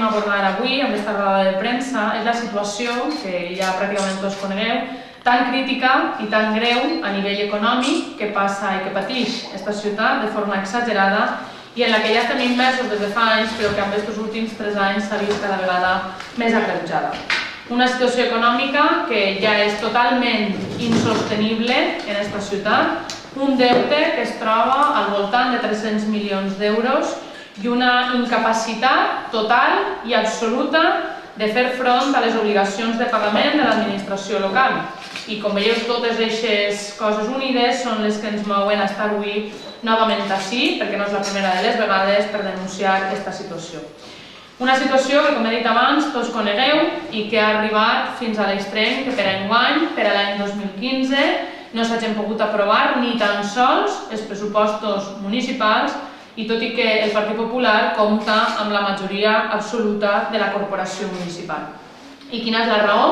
abordar avui amb aquesta roda de premsa és la situació, que ja pràcticament tots conegueu, tan crítica i tan greu a nivell econòmic que passa i que pateix aquesta ciutat de forma exagerada i en la que ja estem immersos des de fa anys, però que en aquests últims 3 anys s'ha vist cada vegada més agreujada. Una situació econòmica que ja és totalment insostenible en aquesta ciutat, un deute que es troba al voltant de 300 milions d'euros i una incapacitat total i absoluta de fer front a les obligacions de pagament de l'administració local. I com veieu, totes aquestes coses unides són les que ens mouen a estar avui novament així, perquè no és la primera de les vegades, per denunciar aquesta situació. Una situació que, com he dit abans, tots conegueu i que ha arribat fins a l'extrem que per enguany, per a l'any 2015, no s'hagin pogut aprovar ni tan sols els pressupostos municipals i tot i que el Partit Popular compta amb la majoria absoluta de la corporació municipal. I quina és la raó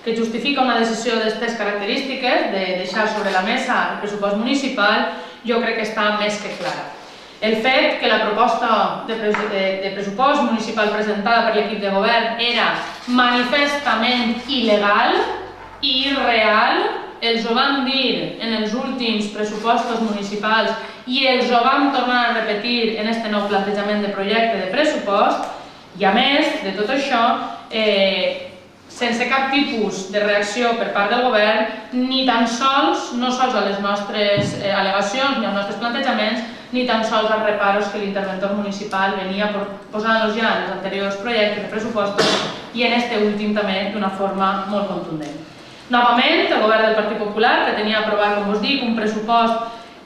que justifica una decisió d'aquestes característiques de deixar sobre la mesa el pressupost municipal? Jo crec que està més que clara. El fet que la proposta de pressupost municipal presentada per l'equip de govern era manifestament il·legal i irreal, els ho vam dir en els últims pressupostos municipals i els ho vam tornar a repetir en aquest nou plantejament de projecte de pressupost, i a més de tot això, sense cap tipus de reacció per part del govern, ni tan sols, no sols a les nostres al·legacions ni als nostres plantejaments, ni tan sols als reparos que l'interventor municipal venia posant-los ja en els anteriors projectes de pressupostos i en aquest últim també d'una forma molt contundent. Novament, el govern del Partit Popular pretenia aprovar, com us dic, un pressupost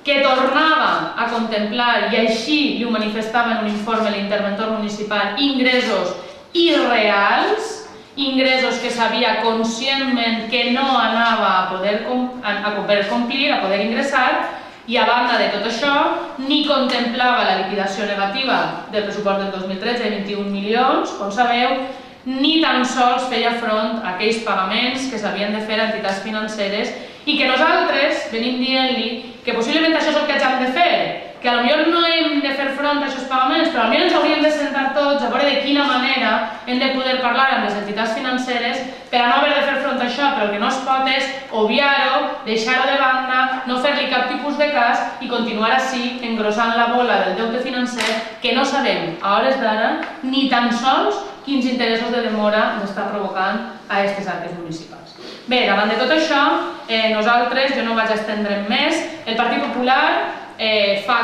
que tornava a contemplar, i així li ho manifestava en un informe l'interventor municipal, ingressos irreals, ingressos que sabia conscientment que no anava a poder complir, a poder ingressar, i a banda de tot això, ni contemplava la liquidació negativa del pressupost del 2013 de 21 milions, com sabeu, ni tan sols feia front a aquells pagaments que s'havien de fer a entitats financeres i que nosaltres venim dient-li que possiblement això és el que hem de fer, que potser no hem de fer front a aquests pagaments, però potser ens hauríem de sentar tots a veure de quina manera hem de poder parlar amb les entitats financeres per a no haver de fer front a això, però el que no es pot és obviar-ho, deixar-ho de banda, no fer-li cap tipus de cas i continuar així engrossant la bola del deute financer que no sabem a hores d'ara ni tan sols quins interessos de demora ens està provocant a aquestes arques municipals. Bé, davant de tot això, nosaltres, jo no vaig estendre'm més, el Partit Popular fa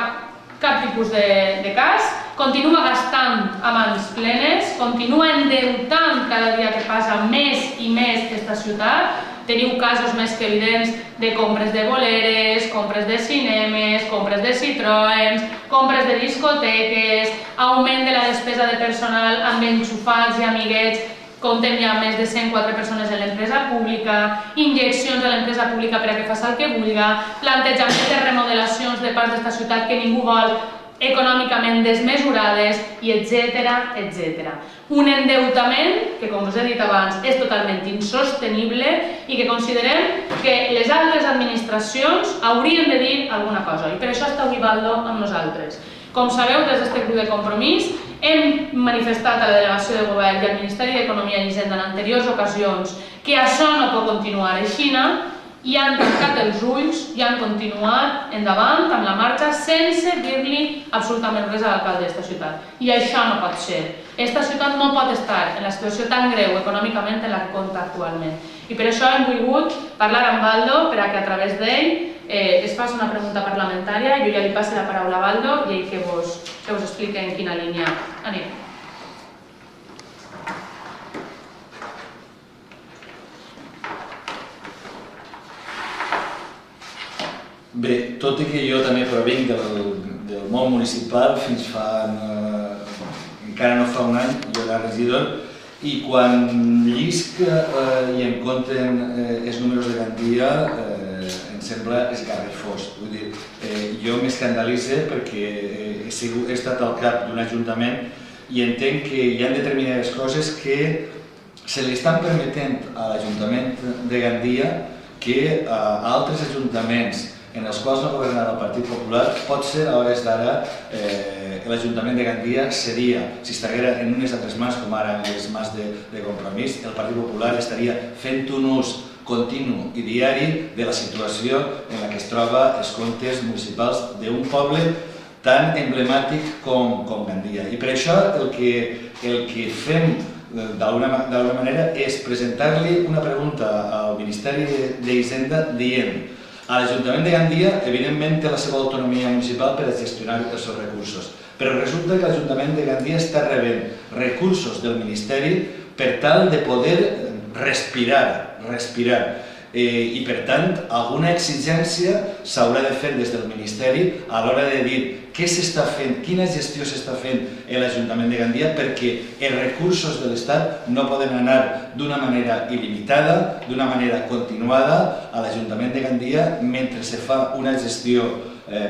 cap tipus de cas, continua gastant a mans plenes, continua endeutant cada dia que passa més i més aquesta ciutat. Teniu casos més que evidents de compres de boleres, compres de cinemes, compres de Citroëns, compres de discoteques, augment de la despesa de personal amb enxufats i amiguets, comptem ja més de 104 persones en l'empresa pública, injeccions a l'empresa pública per a que faci el que vulgui, plantejaments de remodelacions de parts d'esta ciutat que ningú vol, econòmicament desmesurades, i etc. Un endeutament que, com us he dit abans, és totalment insostenible i que considerem que les altres administracions haurien de dir alguna cosa, i per això està Ubaldo amb nosaltres. Com sabeu, des d'aquest grup de Compromís hem manifestat a la delegació de govern i al Ministeri d'Economia i Hisenda en anteriors ocasions que això no pot continuar així, i han tancat els ulls i han continuat endavant amb la marxa sense dir-li absolutament res a l'alcalde d'aquesta ciutat. I això no pot ser. Aquesta ciutat no pot estar en la situació tan greu econòmicament en la que compta actualment. I per això hem volgut parlar amb Baldo per a que a través d'ell es faci una pregunta parlamentària. Jo ja li passo la paraula a Baldo i ell que us expliqui en quina línia anem. Bé, tot i que jo també provinc del món municipal, fins fa encara no fa un any, jo era regidor, i quan llisc i em compten els números de Gandia em sembla esgarrifós. Vull dir, jo m'escandalitzo perquè he estat al cap d'un ajuntament i entenc que hi ha determinades coses que se li estan permetent a l'Ajuntament de Gandia que a altres ajuntaments en els quals no governarà el Partit Popular, potser a hores d'ara l'Ajuntament de Gandia seria, si estiguera en unes altres mans, com ara en les mans de Compromís, el Partit Popular estaria fent un ús continu i diari de la situació en la que es troba els comptes municipals d'un poble tan emblemàtic com Gandia. I per això el que fem d'alguna manera és presentar-li una pregunta al Ministeri d'Hisenda dient a l'Ajuntament de Gandia, evidentment, té la seva autonomia municipal per a gestionar els seus recursos, però resulta que l'Ajuntament de Gandia està rebent recursos del Ministeri per tal de poder respirar. I, per tant, alguna exigència s'haurà de fer des del Ministeri a l'hora de dir què s'està fent, quina gestió s'està fent a l'Ajuntament de Gandia, perquè els recursos de l'Estat no poden anar d'una manera il·limitada, d'una manera continuada a l'Ajuntament de Gandia mentre se fa una gestió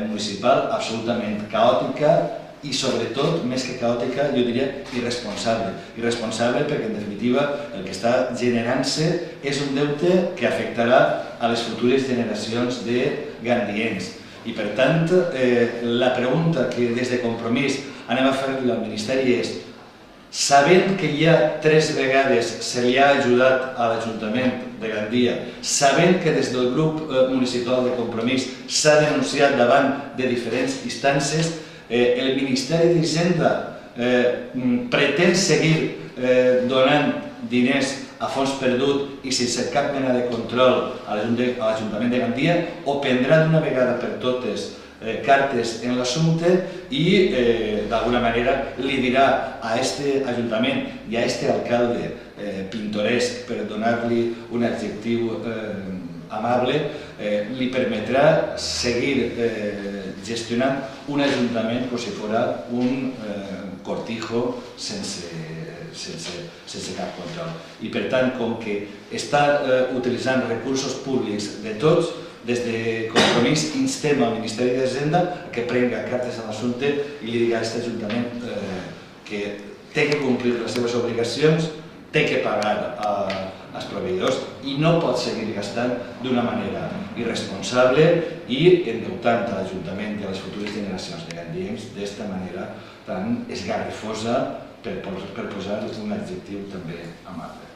municipal absolutament caòtica i, sobretot, més que caòtica, jo diria irresponsable. Irresponsable perquè, en definitiva, el que està generant-se és un deute que afectarà a les futures generacions de gandiens. I, per tant, la pregunta que des de Compromís anem a fer-li al Ministeri és, sabent que ja 3 vegades se li ha ajudat a l'Ajuntament de Gandia, sabent que des del grup municipal de Compromís s'ha denunciat davant de diferents instàncies, el Ministeri d'Hisenda pretén seguir donant diners a fons perdut i sense cap mena de control a l'Ajuntament de Gandia, o prendrà d'una vegada per totes cartes en l'assumpte i d'alguna manera li dirà a aquest Ajuntament i a aquest alcalde pintoresc, per donar-li un adjectiu amable, li permetrà seguir gestionant un ajuntament com si fos un cortijo sense cap control. I, per tant, com que està utilitzant recursos públics de tots, des de Compromís instem al Ministeri d'Hisenda que prenga cartes a l'assumpte i li digui a aquest ajuntament que té que complir les seves obligacions, té que pagar als proveïdors i no pot seguir gastant d'una manera irresponsable i endeutant a l'Ajuntament i a les futures generacions de gandiens d'esta manera tan esgarrifosa, per posar un adjectiu també amable.